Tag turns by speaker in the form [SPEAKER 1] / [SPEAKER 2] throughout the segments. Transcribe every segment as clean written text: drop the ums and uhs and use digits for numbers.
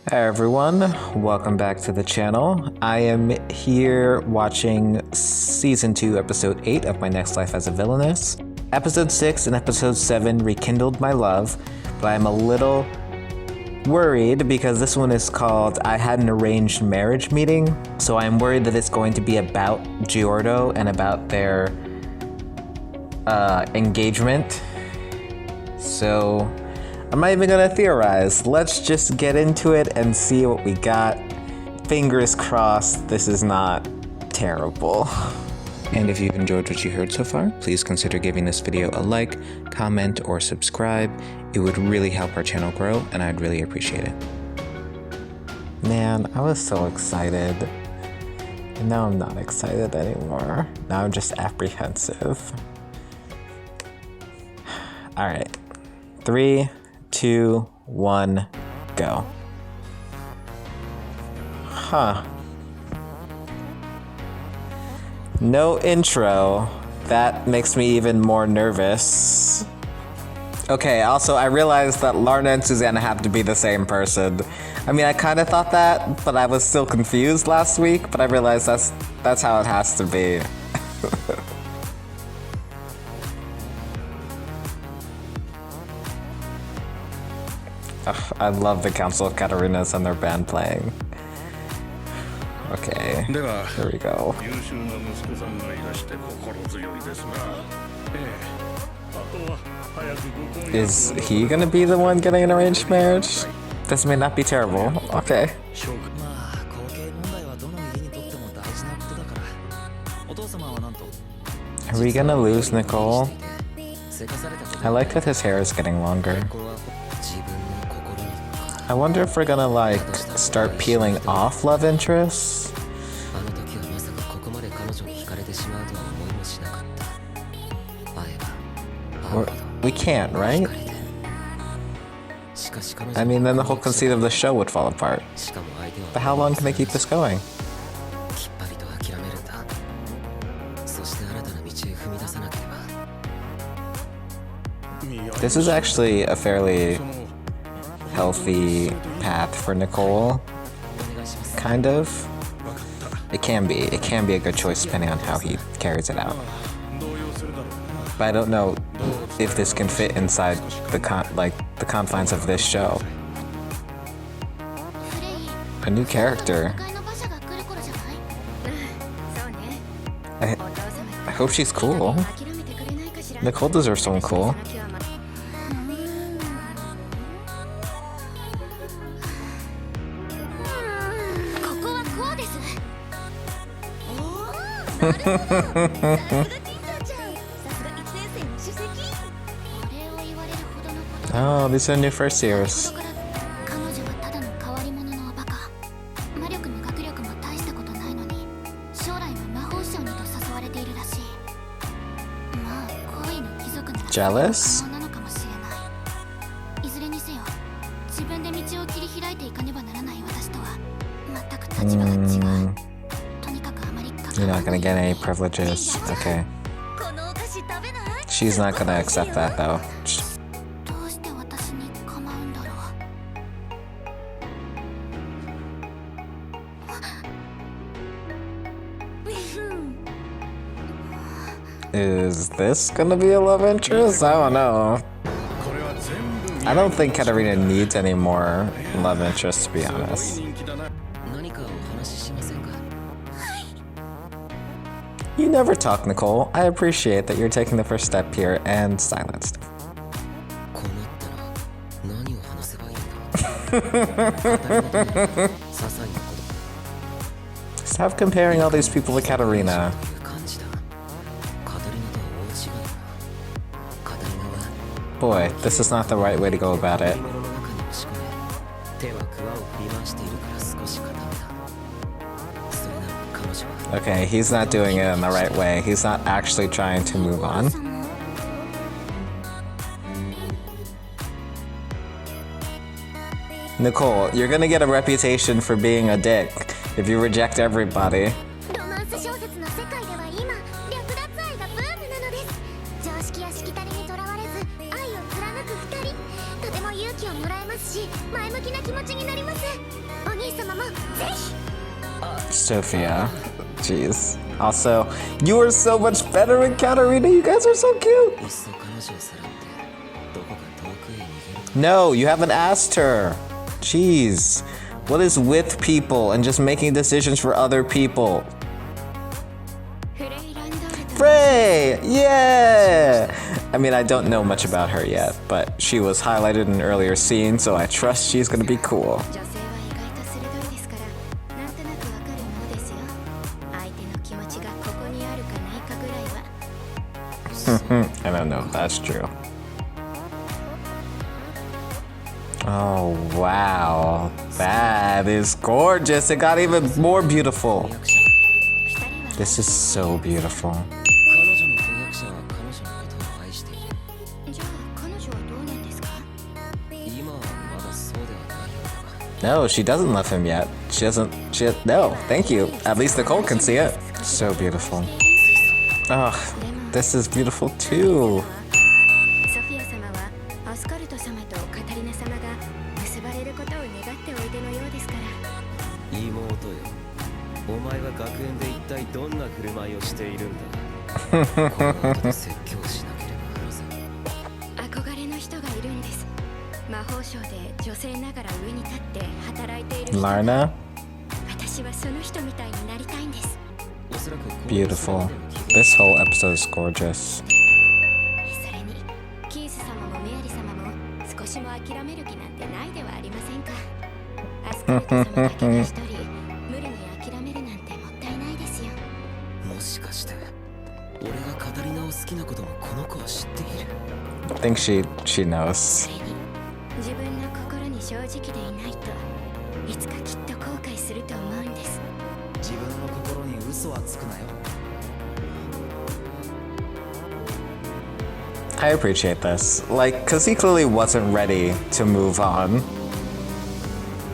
[SPEAKER 1] Hi everyone, welcome back to the channel. I am here watching Season 2, Episode 8 of My Next Life as a Villainess. Episode 6 and Episode 7 rekindled my love, but I'm a little worried because this one is called I Had an Arranged Marriage Meeting, so I'm worried that it's going to be about Giordo and about their engagement. So I'm not even gonna theorize. Let's just get into it and see what we got. Fingers crossed this is not terrible. And if you've enjoyed what you heard so far, please consider giving this video a like, comment, or subscribe. It would really help our channel grow, and I'd really appreciate it. Man, I was so excited. And now I'm not excited anymore. Now I'm just apprehensive. Alright. 3, 2, 1, go. Huh. No intro. That makes me even more nervous. Okay, also I realized that Lorna and Susanna have to be the same person. I mean, I kind of thought that, but I was still confused last week, but I realized that's how it has to be. I love the Council of Katarinas and their band playing. Okay, here we go. Is he gonna be the one getting an arranged marriage? This may not be terrible. Okay. Are we gonna lose Nicol? I like that his hair is getting longer. I wonder if we're gonna like start peeling off love interests. We can't, right? I mean, then the whole conceit of the show would fall apart. But how long can they keep this going? This is actually a fairly healthy path for Nicol, kind of. It can be a good choice depending on how he carries it out. But I don't know if this can fit inside the confines of this show. A new character. I hope she's cool. Nicol deserves someone cool. Oh, these are new first years. Jealous? You're not gonna get any privileges. Okay. She's not gonna accept that though. Is this gonna be a love interest? I don't know. I don't think Katarina needs any more love interests, to be honest. You never talk, Nicol. I appreciate that you're taking the first step here and silenced. Stop comparing all these people to Katarina. Boy, this is not the right way to go about it. Okay, he's not doing it in the right way. He's not actually trying to move on. Nicol, you're gonna get a reputation for being a dick if you reject everybody. Sophia. Jeez. Also, you are so much better in Katarina. You guys are so cute. No, you haven't asked her. Jeez. What is with people and just making decisions for other people? Frey! Yeah! I mean, I don't know much about her yet, but she was highlighted in an earlier scene, so I trust she's gonna be cool. I don't know if that's true. Oh, wow. That is gorgeous. It got even more beautiful. This is so beautiful. No, she doesn't love him yet. No, thank you. At least Nicole can see it. So beautiful. Oh, this is beautiful too. Larna? Beautiful. This whole episode is gorgeous. I think she knows. I appreciate this. Like, cause he clearly wasn't ready to move on.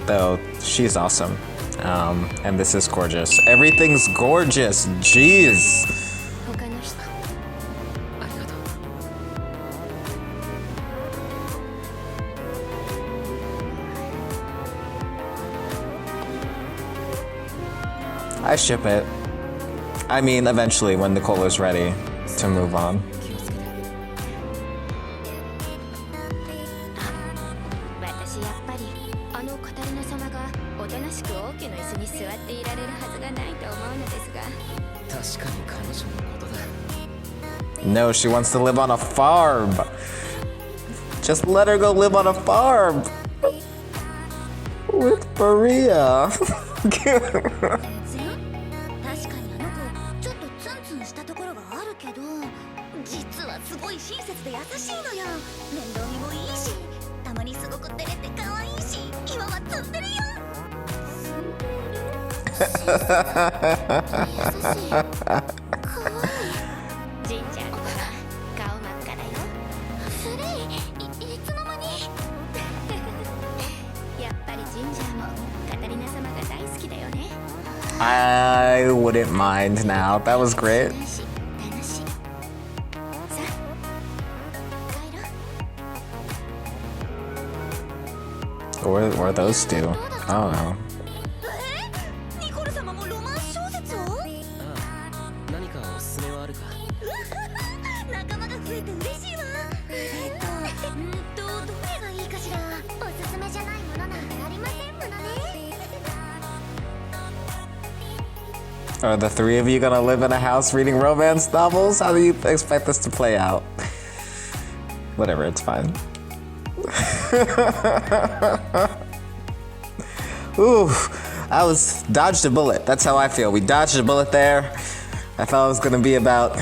[SPEAKER 1] Though, she's awesome. And this is gorgeous. Everything's gorgeous, jeez. I ship it. I mean, eventually, when Nicole is ready to move on. No, she wants to live on a farm. Just let her go live on a farm. With Maria. I wouldn't mind now. That was great. Or those two. I don't know. Are the three of you gonna live in a house reading romance novels? How do you expect this to play out? Whatever, it's fine. Ooh, I dodged a bullet. That's how I feel. We dodged a bullet there. I thought it was gonna be about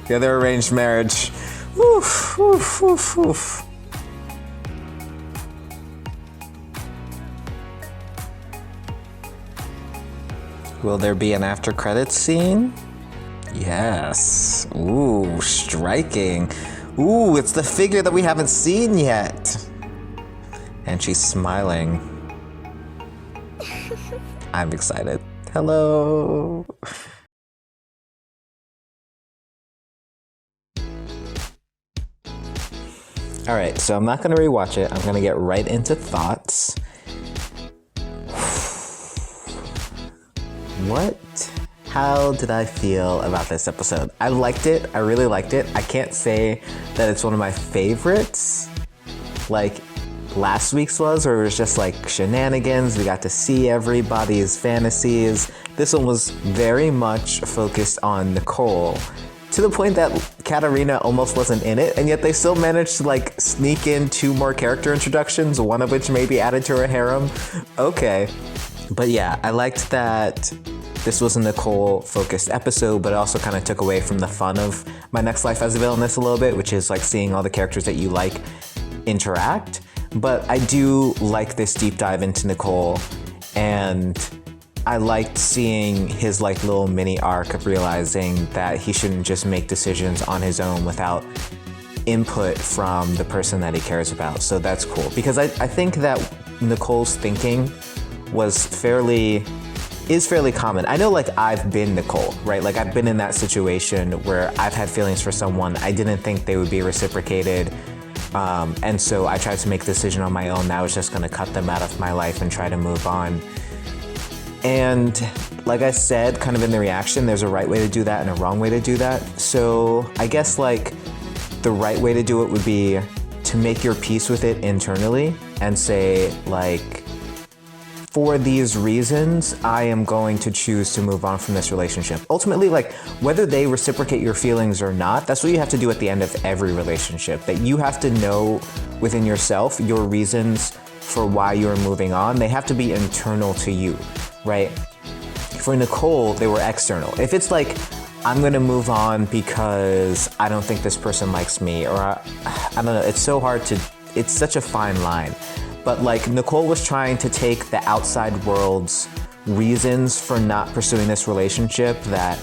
[SPEAKER 1] the other arranged marriage. Oof, oof, oof, oof. Will there be an after credits scene? Yes. Ooh, striking. Ooh, it's the figure that we haven't seen yet. And she's smiling. I'm excited. Hello. Alright, so I'm not going to rewatch it. I'm going to get right into thoughts. how did I feel about this episode? I liked it. I really liked it. I can't say that it's one of my favorites, like last week's was, where it was just like shenanigans. We got to see everybody's fantasies. This one was very much focused on Nicol, to the point that Katarina almost wasn't in it, and yet they still managed to like sneak in 2 more character introductions, one of which may be added to her harem. Okay. But yeah, I liked that this was a Nicol-focused episode, but it also kind of took away from the fun of My Next Life as a Villainess a little bit, which is like seeing all the characters that you like interact. But I do like this deep dive into Nicol, and I liked seeing his like little mini arc of realizing that he shouldn't just make decisions on his own without input from the person that he cares about. So that's cool, because I think that Nicol's thinking is fairly common. I know like I've been Nicol, right? Like I've been in that situation where I've had feelings for someone. I didn't think they would be reciprocated. And so I tried to make a decision on my own that I was just gonna cut them out of my life and try to move on. And like I said, kind of in the reaction, there's a right way to do that and a wrong way to do that. So I guess like the right way to do it would be to make your peace with it internally and say like, for these reasons, I am going to choose to move on from this relationship. Ultimately, like whether they reciprocate your feelings or not, that's what you have to do at the end of every relationship. That you have to know within yourself your reasons for why you're moving on. They have to be internal to you, right? For Nicol, they were external. If it's like, I'm gonna move on because I don't think this person likes me, or I don't know, it's so hard to, it's such a fine line. But like Nicol was trying to take the outside world's reasons for not pursuing this relationship, that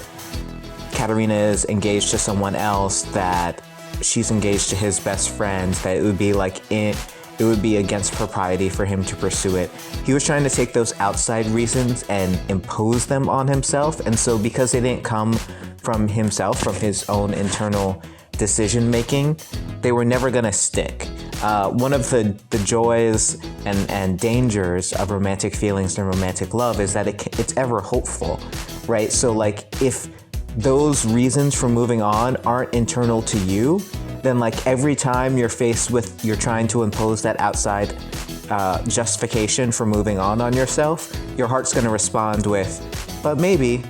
[SPEAKER 1] Katarina is engaged to someone else, that she's engaged to his best friend, that it would be like it would be against propriety for him to pursue it. He was trying to take those outside reasons and impose them on himself. And so because they didn't come from himself, from his own internal decision making, they were never gonna stick. One of the joys and dangers of romantic feelings and romantic love is that it's ever hopeful, right? So like if those reasons for moving on aren't internal to you, then like every time you're faced with, you're trying to impose that outside justification for moving on yourself, your heart's gonna respond with, but maybe,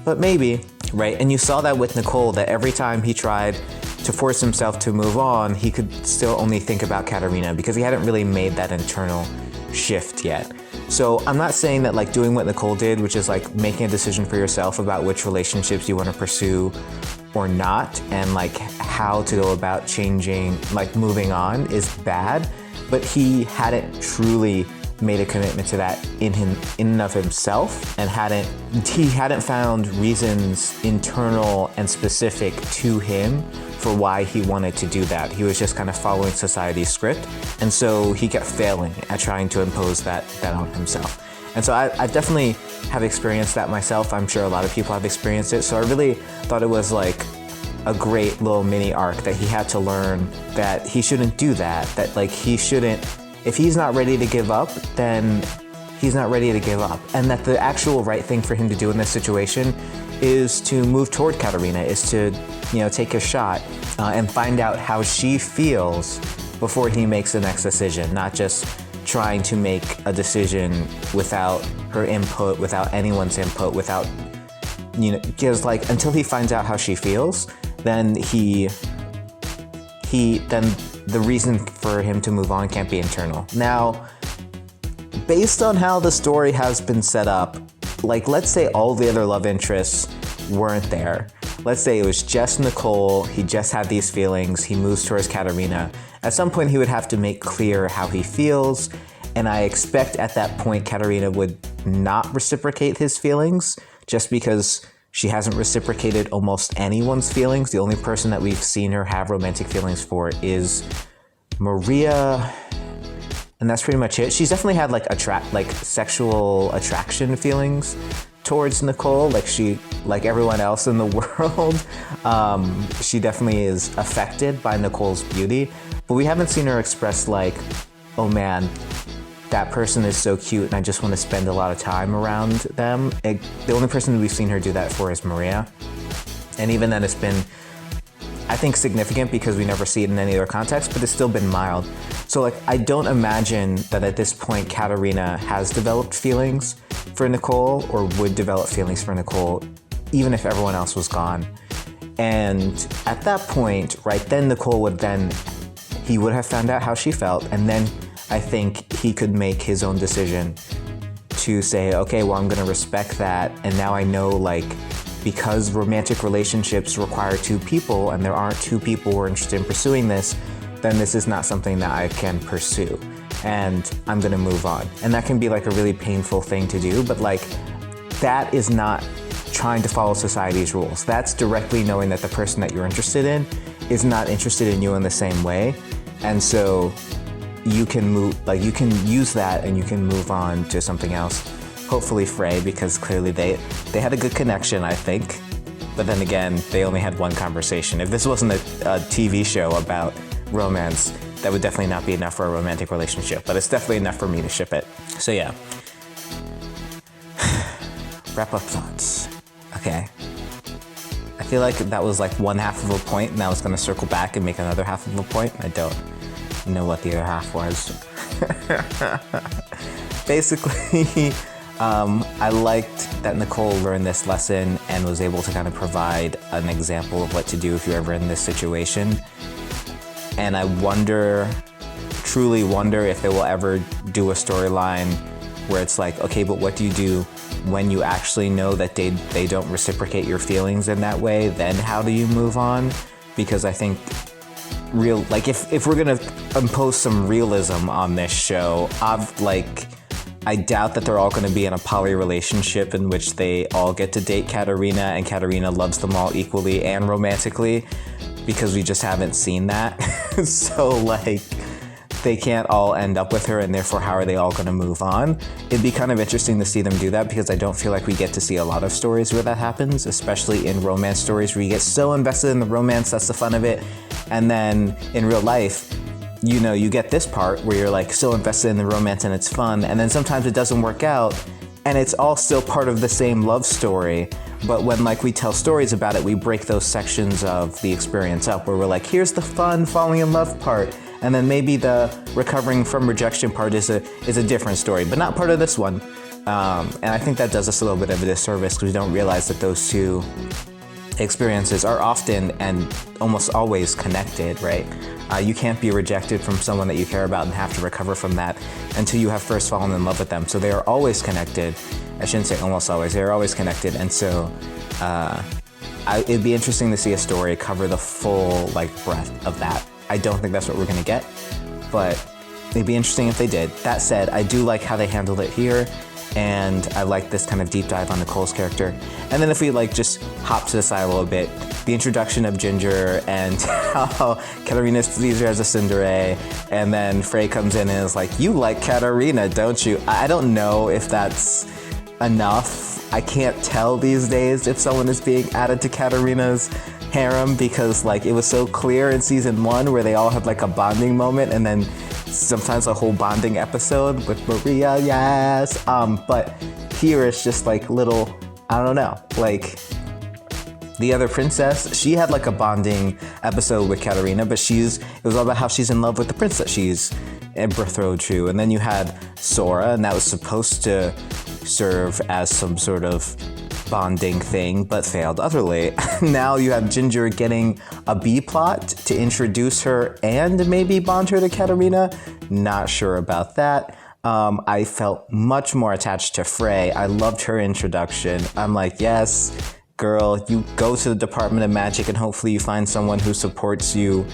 [SPEAKER 1] right? And you saw that with Nicol, that every time he tried to force himself to move on, he could still only think about Katarina because he hadn't really made that internal shift yet. So I'm not saying that like doing what Nicol did, which is like making a decision for yourself about which relationships you want to pursue or not, and like how to go about changing, like moving on, is bad, but he hadn't truly made a commitment to that in and of himself, and he hadn't found reasons internal and specific to him for why he wanted to do that. He was just kind of following society's script, and so he kept failing at trying to impose that on himself. And so I definitely have experienced that myself. I'm sure a lot of people have experienced it. So I really thought it was like a great little mini arc that he had to learn that he shouldn't do that, that like he shouldn't, if he's not ready to give up, then he's not ready to give up. And that the actual right thing for him to do in this situation is to move toward Katarina, is to, take a shot and find out how she feels before he makes the next decision, not just trying to make a decision without her input, without anyone's input, without, because like until he finds out how she feels, then then the reason for him to move on can't be internal. Now, based on how the story has been set up, like let's say all the other love interests weren't there. Let's say it was just Nicol, he just had these feelings, he moves towards Katarina. At some point he would have to make clear how he feels, and I expect at that point Katarina would not reciprocate his feelings, just because she hasn't reciprocated almost anyone's feelings. The only person that we've seen her have romantic feelings for is Maria, and that's pretty much it. She's definitely had like sexual attraction feelings towards Nicol, like everyone else in the world. She definitely is affected by Nicol's beauty, but we haven't seen her express like, oh man, that person is so cute and I just want to spend a lot of time around them. The only person we've seen her do that for is Maria. And even then it's been, I think, significant because we never see it in any other context, but it's still been mild. So like, I don't imagine that at this point Katarina has developed feelings for Nicol or would develop feelings for Nicol, even if everyone else was gone. And at that point, right, then Nicol he would have found out how she felt, and then I think he could make his own decision to say, okay, well, I'm gonna respect that, and now I know, like, because romantic relationships require two people, and there aren't two people who are interested in pursuing this, then this is not something that I can pursue, and I'm gonna move on. And that can be like a really painful thing to do, but like, that is not trying to follow society's rules. That's directly knowing that the person that you're interested in is not interested in you in the same way. And so you can you can use that and you can move on to something else. Hopefully Frey, because clearly they had a good connection, I think. But then again, they only had one conversation. If this wasn't a TV show about romance, that would definitely not be enough for a romantic relationship, but it's definitely enough for me to ship it. So yeah. Wrap up thoughts. Okay. I feel like that was like one half of a point, and I was gonna circle back and make another half of a point. I don't know what the other half was. Basically, I liked that Nicol learned this lesson and was able to kind of provide an example of what to do if you're ever in this situation. And I truly wonder if they will ever do a storyline where it's like, okay, but what do you do when you actually know that they don't reciprocate your feelings in that way? Then how do you move on? Because I think if we're gonna impose some realism on this show, I doubt that they're all gonna be in a poly relationship in which they all get to date Katarina and Katarina loves them all equally and romantically, because we just haven't seen that. So like, they can't all end up with her, and therefore how are they all gonna move on? It'd be kind of interesting to see them do that, because I don't feel like we get to see a lot of stories where that happens, especially in romance stories where you get so invested in the romance, that's the fun of it. And then in real life, you know, you get this part where you're like so invested in the romance and it's fun, and then sometimes it doesn't work out and it's all still part of the same love story. But when like we tell stories about it, we break those sections of the experience up where we're like, here's the fun falling in love part, and then maybe the recovering from rejection part is a different story, but not part of this one. And I think that does us a little bit of a disservice because we don't realize that those two experiences are often and almost always connected, right? You can't be rejected from someone that you care about and have to recover from that until you have first fallen in love with them. So they are always connected. I shouldn't say almost always, they're always connected. And so it'd be interesting to see a story cover the full breadth of that. I don't think that's what we're gonna get, but it'd be interesting if they did. That said, I do like how they handled it here, and I like this kind of deep dive on Nicol's character. And then if we just hop to the side a little bit, the introduction of Ginger and how Katarina sees her as a tsundere, and then Frey comes in and is like, you like Katarina, don't you? I don't know if that's enough. I can't tell these days if someone is being added to Katarina's harem, because it was so clear in season 1 where they all had a bonding moment, and then sometimes a whole bonding episode with Maria, yes. But here it's just little, I don't know, the other princess, she had a bonding episode with Katarina, but it was all about how she's in love with the prince that she's betrothed to. And then you had Sora, and that was supposed to serve as some sort of bonding thing, but failed utterly. Now you have Ginger getting a B plot to introduce her and maybe bond her to Katarina. Not sure about that. I felt much more attached to Frey. I loved her introduction. I'm like, yes, girl, you go to the Department of Magic and hopefully you find someone who supports you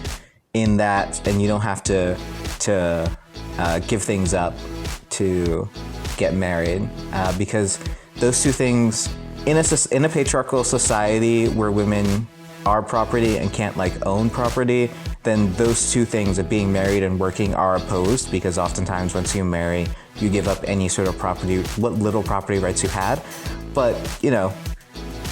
[SPEAKER 1] in that, and you don't have to give things up to get married, because those two things, in a patriarchal society where women are property and can't own property, then those two things of being married and working are opposed, because oftentimes once you marry, you give up any sort of property, what little property rights you had. But,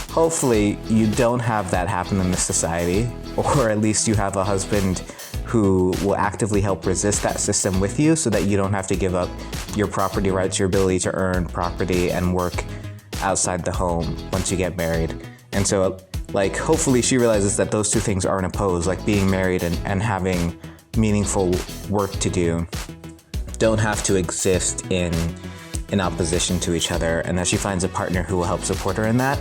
[SPEAKER 1] hopefully you don't have that happen in this society, or at least you have a husband who will actively help resist that system with you so that you don't have to give up your property rights, your ability to earn property and work outside the home once you get married. And so, like, hopefully she realizes that those two things aren't opposed, like being married and having meaningful work to do don't have to exist in opposition to each other, and that she finds a partner who will help support her in that.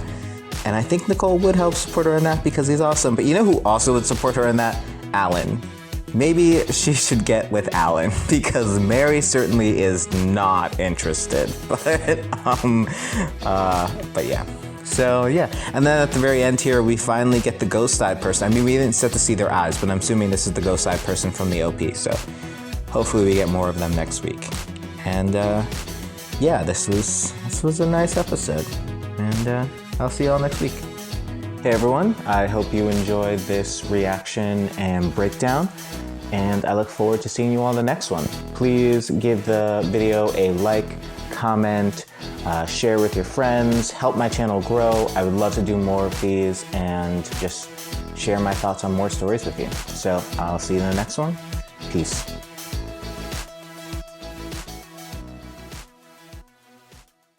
[SPEAKER 1] And I think Nicol would help support her in that because he's awesome. But you know who also would support her in that? Alan. Maybe she should get with Alan because Mary certainly is not interested. But yeah. So yeah, and then at the very end here, we finally get the ghost side person. I mean, we didn't get to see their eyes, but I'm assuming this is the ghost side person from the OP. So hopefully we get more of them next week. And yeah, this was a nice episode. And I'll see you all next week. Hey everyone, I hope you enjoyed this reaction and breakdown, and I look forward to seeing you all in the next one. Please give the video a like, comment, share with your friends, help my channel grow. I would love to do more of these and just share my thoughts on more stories with you. So I'll see you in the next one. Peace.